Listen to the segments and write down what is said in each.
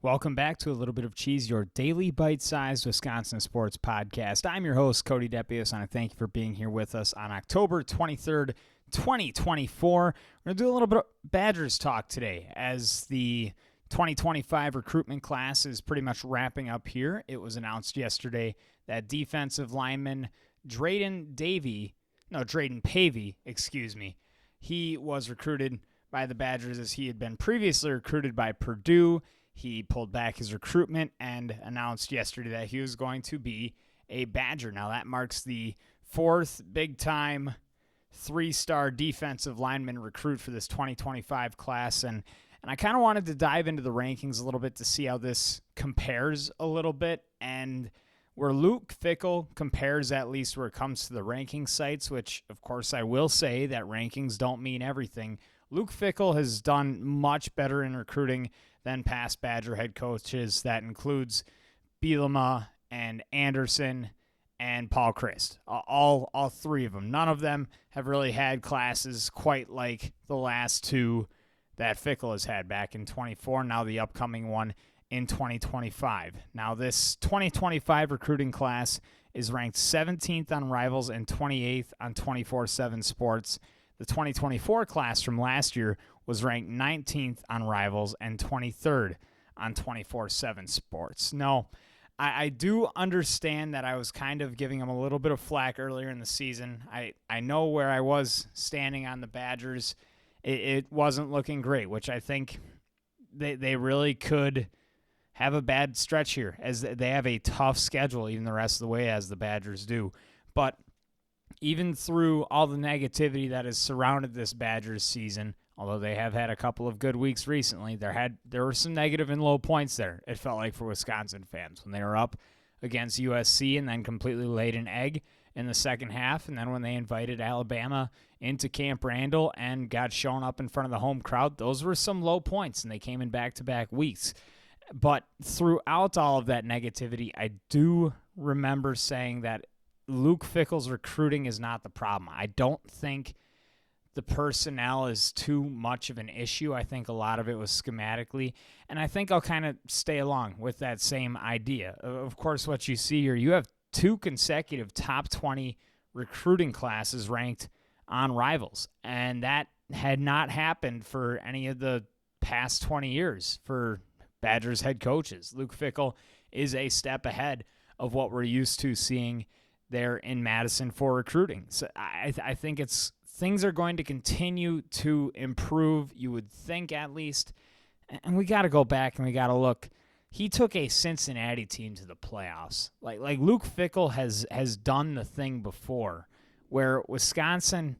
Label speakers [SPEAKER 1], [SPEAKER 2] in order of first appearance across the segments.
[SPEAKER 1] Welcome back to A Little Bit of Cheese, your daily bite-sized Wisconsin sports podcast. I'm your host, Cody Depios, and I thank you for being here with us on October 23rd, 2024. We're going to do a little bit of Badgers talk today as the 2025 recruitment class is pretty much wrapping up here. It was announced yesterday that defensive lineman Drayden Pavey, he was recruited by the Badgers as he had been previously recruited by Purdue. He pulled back his recruitment and announced yesterday that he was going to be a Badger. Now, that marks the fourth big-time three-star defensive lineman recruit for this 2025 class. And I kind of wanted to dive into the rankings a little bit to see how this compares a little bit. And where Luke Fickell compares, at least where it comes to the ranking sites, which, of course, I will say that rankings don't mean everything. Luke Fickell has done much better in recruiting than past Badger head coaches. That includes Bielema and Anderson and Paul Chryst. All three of them. None of them have really had classes quite like the last two that Fickell has had back in 24, now the upcoming one in 2025. Now, this 2025 recruiting class is ranked 17th on Rivals and 28th on 24/7 Sports. The 2024 class from last year was ranked 19th on Rivals and 23rd on 24/7 Sports. No, I do understand that I was kind of giving them a little bit of flack earlier in the season. I know where I was standing on the Badgers. It wasn't looking great, which I think they really could have a bad stretch here, as they have a tough schedule even the rest of the way as the Badgers do. But even through all the negativity that has surrounded this Badgers season, although they have had a couple of good weeks recently, there were some negative and low points there, it felt like, for Wisconsin fans when they were up against USC and then completely laid an egg in the second half, and then when they invited Alabama into Camp Randall and got shown up in front of the home crowd. Those were some low points, and they came in back-to-back weeks. But throughout all of that negativity, I do remember saying that Luke Fickell's recruiting is not the problem. I don't think the personnel is too much of an issue. I think a lot of it was schematically, and I think I'll kind of stay along with that same idea. Of course, what you see here, you have two consecutive top 20 recruiting classes ranked on Rivals, and that had not happened for any of the past 20 years for Badgers head coaches. Luke Fickell is a step ahead of what we're used to seeing there in Madison for recruiting. So I think things are going to continue to improve, you would think, at least. And we got to go back and we got to look. He took a Cincinnati team to the playoffs. Like Luke Fickell has done the thing before, where Wisconsin,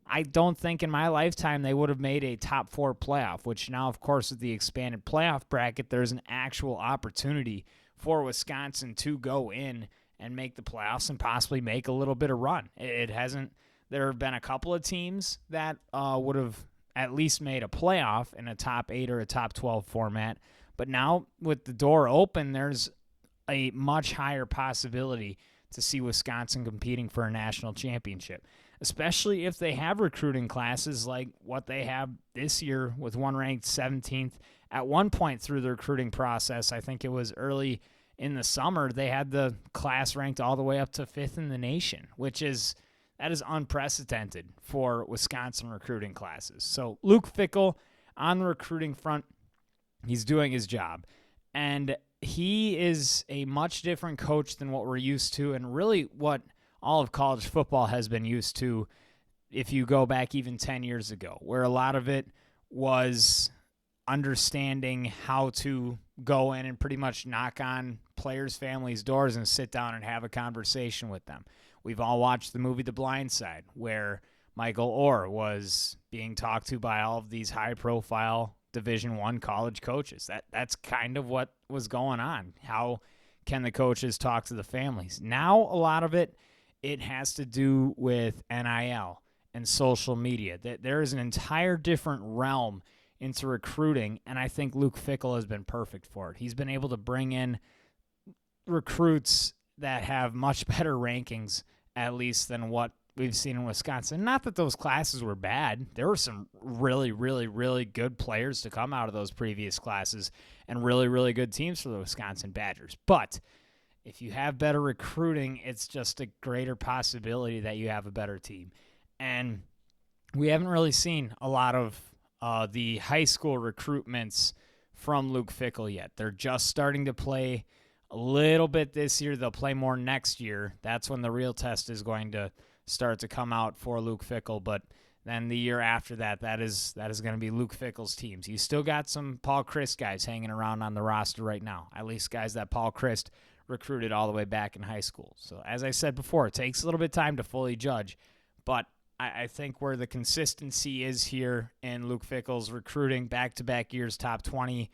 [SPEAKER 1] I don't think in my lifetime they would have made a top 4 playoff, which now, of course, with the expanded playoff bracket, there's an actual opportunity for Wisconsin to go in and make the playoffs and possibly make a little bit of run. It hasn't. There have been a couple of teams that would have at least made a playoff in a top 8 or a top 12 format. But now with the door open, there's a much higher possibility to see Wisconsin competing for a national championship, especially if they have recruiting classes like what they have this year with one ranked 17th. At one point through the recruiting process, I think it was early in the summer, they had the class ranked all the way up to 5th in the nation, that is unprecedented for Wisconsin recruiting classes. So Luke Fickell on the recruiting front, he's doing his job. And he is a much different coach than what we're used to, and really what all of college football has been used to if you go back even 10 years ago, where a lot of it was understanding how to go in and pretty much knock on players' families' doors and sit down and have a conversation with them. We've all watched the movie The Blind Side, where Michael Orr was being talked to by all of these high-profile Division I college coaches. That's kind of what was going on. How can the coaches talk to the families? Now, a lot of it has to do with NIL and social media. There is an entire different realm into recruiting, and I think Luke Fickell has been perfect for it. He's been able to bring in recruits that have much better rankings, at least, than what we've seen in Wisconsin. Not that those classes were bad. There were some really, really, really good players to come out of those previous classes and really, really good teams for the Wisconsin Badgers. But if you have better recruiting, it's just a greater possibility that you have a better team. And we haven't really seen a lot of the high school recruitments from Luke Fickell yet. They're just starting to play a little bit this year. They'll play more next year. That's when the real test is going to start to come out for Luke Fickell. But then the year after that, that is going to be Luke Fickell's teams. You still got some Paul Chryst guys hanging around on the roster right now, at least guys that Paul Chryst recruited all the way back in high school. So as I said before, it takes a little bit of time to fully judge, but I think where the consistency is here in Luke Fickell's recruiting, back-to-back years, top 20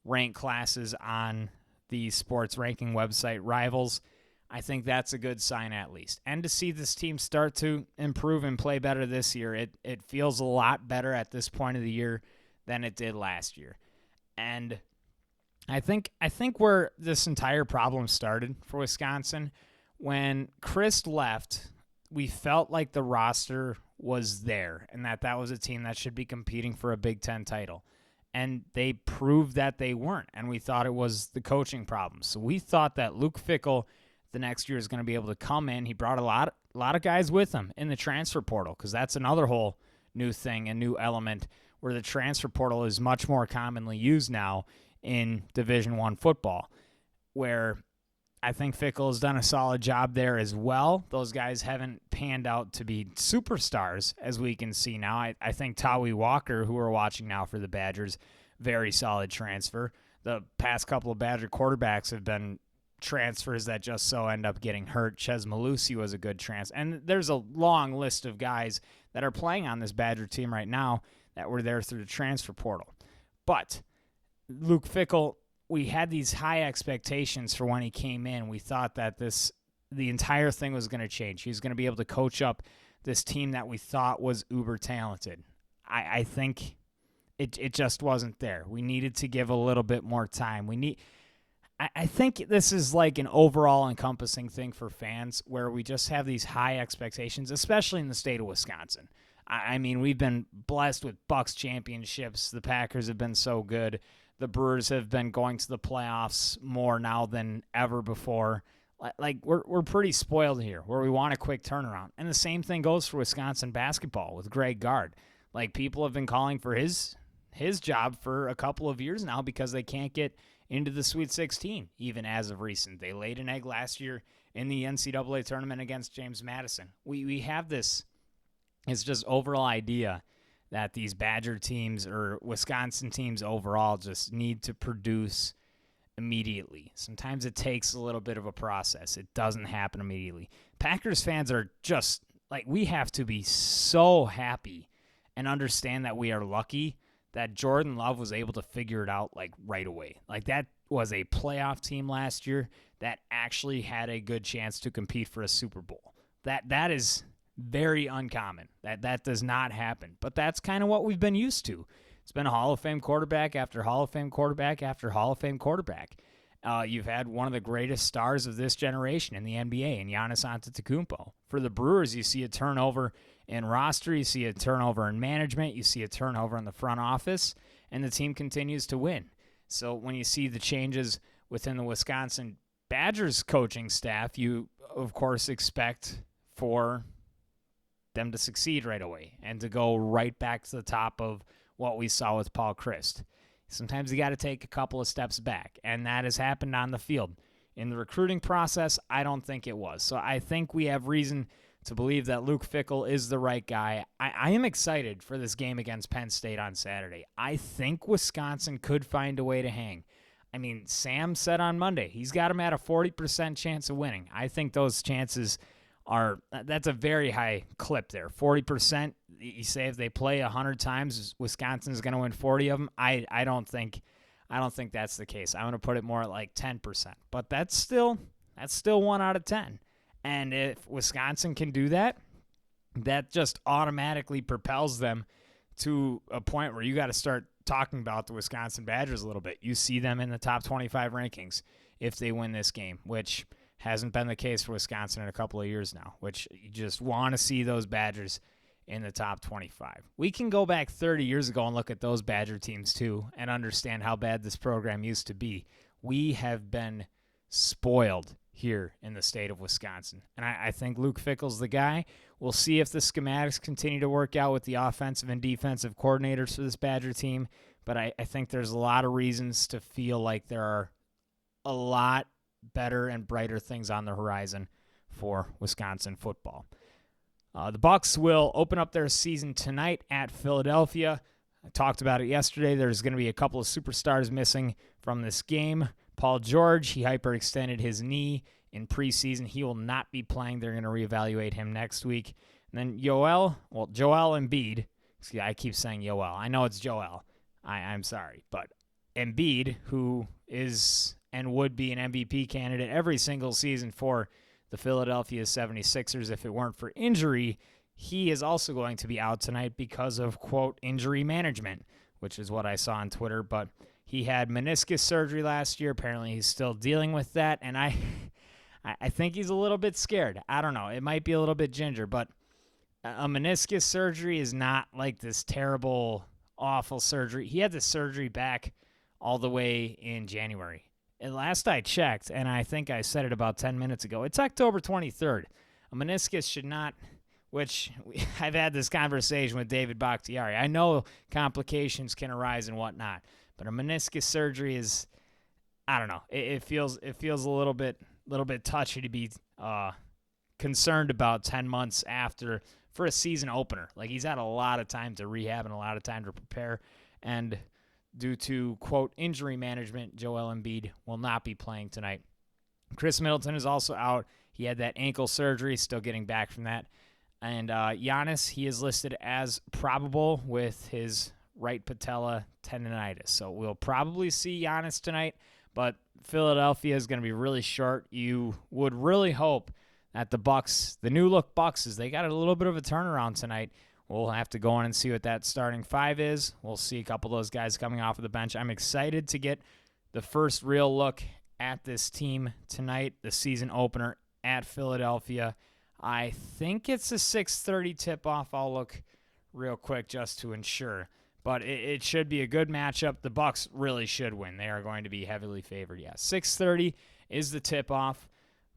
[SPEAKER 1] ranked classes on the sports ranking website Rivals, I think that's a good sign at least. And to see this team start to improve and play better this year, it feels a lot better at this point of the year than it did last year. And I think where this entire problem started for Wisconsin, when Chryst left, we felt like the roster was there and that was a team that should be competing for a Big Ten title. And they proved that they weren't, and we thought it was the coaching problem. So we thought that Luke Fickell the next year is going to be able to come in. He brought a lot of guys with him in the transfer portal, because that's another whole new thing, a new element where the transfer portal is much more commonly used now in Division I football, where I think Fickell has done a solid job there as well. Those guys haven't panned out to be superstars, as we can see now. I think Tawi Walker, who we're watching now for the Badgers, very solid transfer. The past couple of Badger quarterbacks have been transfers that just so end up getting hurt. Ches Malusi was a good transfer. And there's a long list of guys that are playing on this Badger team right now that were there through the transfer portal. But Luke Fickell, we had these high expectations for when he came in. We thought that the entire thing was going to change. He was going to be able to coach up this team that we thought was uber talented. I think it just wasn't there. We needed to give a little bit more time. I think this is like an overall encompassing thing for fans, where we just have these high expectations, especially in the state of Wisconsin. I mean, we've been blessed with Bucks championships. The Packers have been so good. The Brewers have been going to the playoffs more now than ever before. Like we're pretty spoiled here, where we want a quick turnaround. And the same thing goes for Wisconsin basketball with Greg Gard. Like, people have been calling for his job for a couple of years now because they can't get into the Sweet 16, even as of recent. They laid an egg last year in the NCAA tournament against James Madison. We have this, it's just overall idea that these Badger teams or Wisconsin teams overall just need to produce immediately. Sometimes it takes a little bit of a process. It doesn't happen immediately. Packers fans are just, like, we have to be so happy and understand that we are lucky that Jordan Love was able to figure it out, like, right away. Like, that was a playoff team last year that actually had a good chance to compete for a Super Bowl. That is very uncommon. That does not happen. But that's kind of what we've been used to. It's been a Hall of Fame quarterback after Hall of Fame quarterback after Hall of Fame quarterback. You've had one of the greatest stars of this generation in the NBA, in Giannis Antetokounmpo. For the Brewers, you see a turnover in roster, you see a turnover in management, you see a turnover in the front office, and the team continues to win. So when you see the changes within the Wisconsin Badgers coaching staff, you, of course, expect for them to succeed right away and to go right back to the top of what we saw with Paul Chryst. Sometimes you got to take a couple of steps back, and that has happened on the field. In the recruiting process, I don't think it was. So I think we have reason to believe that Luke Fickell is the right guy. I am excited for this game against Penn State on Saturday. I think Wisconsin could find a way to hang. I mean, Sam said on Monday he's got him at a 40% chance of winning. I think those chances that's a very high clip there. 40%, you say if they play 100 times, Wisconsin's going to win 40 of them. I don't think that's the case. I'm going to put it more at like 10%. But that's still 1 out of 10. And if Wisconsin can do that, that just automatically propels them to a point where you got to start talking about the Wisconsin Badgers a little bit. You see them in the top 25 rankings if they win this game, which Hasn't been the case for Wisconsin in a couple of years now, which you just want to see those Badgers in the top 25. We can go back 30 years ago and look at those Badger teams too and understand how bad this program used to be. We have been spoiled here in the state of Wisconsin. And I think Luke Fickell's the guy. We'll see if the schematics continue to work out with the offensive and defensive coordinators for this Badger team. But I think there's a lot of reasons to feel like there are a lot better and brighter things on the horizon for Wisconsin football. The Bucs will open up their season tonight at Philadelphia. I talked about it yesterday. There's going to be a couple of superstars missing from this game. Paul George, he hyperextended his knee in preseason. He will not be playing. They're going to reevaluate him next week. And then Joel Embiid. See, I keep saying Yoel. I know it's Joel. I'm sorry. But Embiid, who is and would be an MVP candidate every single season for the Philadelphia 76ers if it weren't for injury, he is also going to be out tonight because of, quote, injury management, which is what I saw on Twitter. But he had meniscus surgery last year. Apparently he's still dealing with that, and I think he's a little bit scared. I don't know. It might be a little bit ginger, but a meniscus surgery is not like this terrible, awful surgery. He had the surgery back all the way in January. And last I checked, and I think I said it about 10 minutes ago, it's October 23rd. A meniscus should not, which I've had this conversation with David Bakhtiari. I know complications can arise and whatnot, but a meniscus surgery is, I don't know. It feels a little bit touchy to be concerned about 10 months after for a season opener. Like, he's had a lot of time to rehab and a lot of time to prepare, and due to, quote, injury management, Joel Embiid will not be playing tonight. Chris Middleton is also out. He had that ankle surgery, still getting back from that. And Giannis, he is listed as probable with his right patella tendonitis. So we'll probably see Giannis tonight, but Philadelphia is going to be really short. You would really hope that the Bucs, the new look Bucs, they got a little bit of a turnaround tonight. We'll have to go in and see what that starting five is. We'll see a couple of those guys coming off of the bench. I'm excited to get the first real look at this team tonight, the season opener at Philadelphia. I think it's a 6:30 tip-off. I'll look real quick just to ensure. But it should be a good matchup. The Bucs really should win. They are going to be heavily favored. Yeah, 6:30 is the tip-off,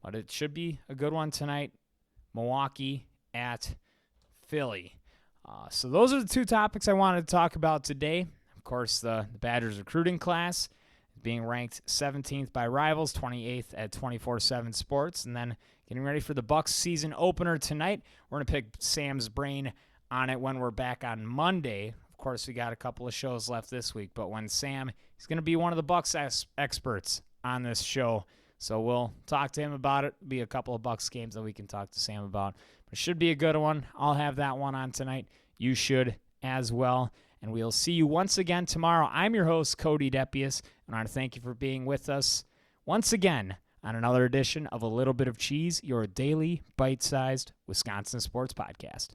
[SPEAKER 1] but it should be a good one tonight. Milwaukee at Philly. So those are the two topics I wanted to talk about today. Of course, the Badgers recruiting class being ranked 17th by Rivals, 28th at 24/7 Sports, and then getting ready for the Bucs season opener tonight. We're going to pick Sam's brain on it when we're back on Monday. Of course, we got a couple of shows left this week, but when Sam, he's going to be one of the Bucs experts on this show, so we'll talk to him about it. Be a couple of Bucs games that we can talk to Sam about. But it should be a good one. I'll have that one on tonight. You should as well. And we'll see you once again tomorrow. I'm your host, Cody Depius, and I want to thank you for being with us once again on another edition of A Little Bit of Cheese, your daily bite-sized Wisconsin sports podcast.